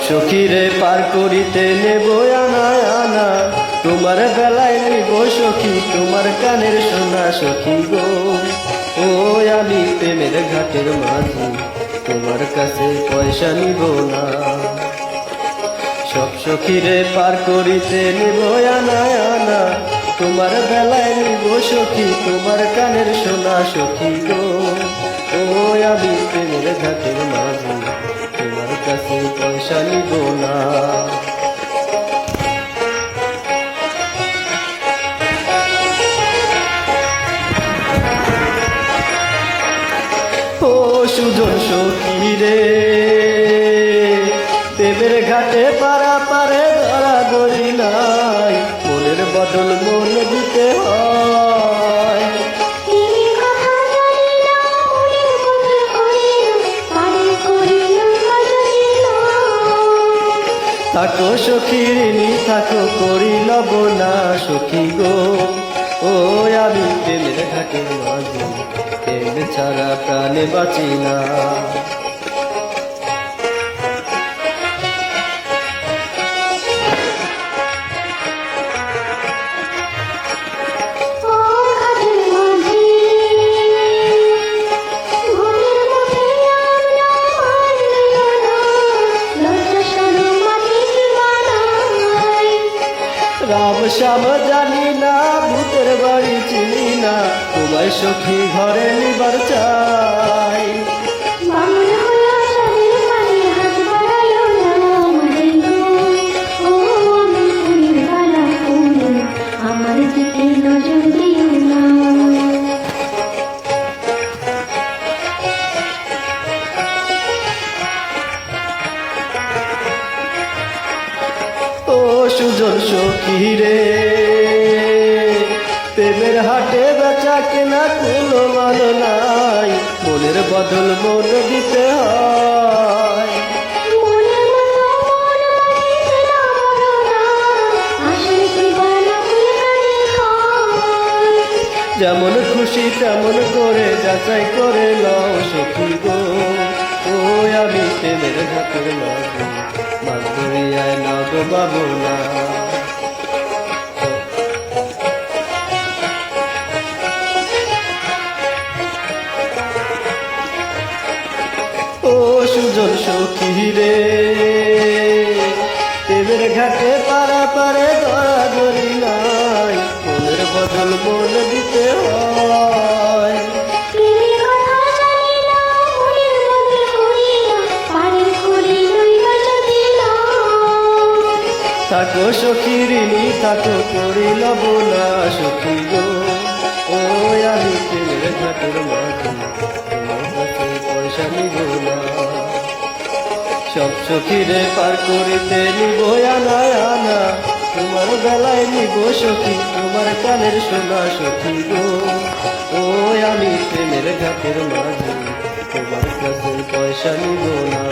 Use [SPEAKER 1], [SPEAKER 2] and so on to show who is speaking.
[SPEAKER 1] সখীরে পার করিতে নেব আনা আনা, তোমার বেলায় নিব সখী তোমার কানের সোনা সখী গো। ও আমি প্রেমের ঘাটের মাঝি, তোমার কাছে পয়সা নিব না। সব সখীরে পার করিতে নেব আনা আনা, তোমার বেলায় নিব সখী তোমার কানের সোনা সখী গো। ও আমি প্রেমের ঘাটের মাঝি, তোমার কাছে পয়সা নিব না। ও সুজন সখী রে, প্রেমের ঘাটে পারা পারে ধরা গড়ি নাই, মনের বদল মন দিতে হয়। থাকো সখী ঋণী থাকো করিল না সখী গো। ও আমি প্রেমের ঘাটের মাঝি, প্রেম ছাড়া প্রাণে বাঁচি না। রাম শ্যাম জানি না, ভূতের বাড়ি চিনি না, তোমায় সখী ঘরে নিবার চাই।
[SPEAKER 2] আমার দিকে নজর দিও না।
[SPEAKER 1] ও সুজন সখী রে, প্রেমের হাটে বেচা কেনা কোনো মান নাই, মনের বদল মন দিতে হয়। যেমন খুশি তেমন করে যাচাই করে লও সখী গো। ও আমি প্রেমের ঘাটের মাঝি, মাছ ধরিয়ায় না গো বাবু না। ও সুজন সখী রে, প্রেমের ঘাটে পারা পারে ধরা ধরি নাই, মনের বদল মন দিতে হয়। থাকো সখী ঋণী থাকো করিল না সখী গো। ও আমি প্রেমের ঘাটের মাঝি, তোমার কাছে পয়সা নিব না। সব সখীরে পার করিতে নিব আনা আনা, তোমার বেলায় নিব সখী তোমার কানের সোনা সখী গো। ও আমি প্রেমের ঘাটের মাঝি, তোমার কাছে পয়সা নিব না।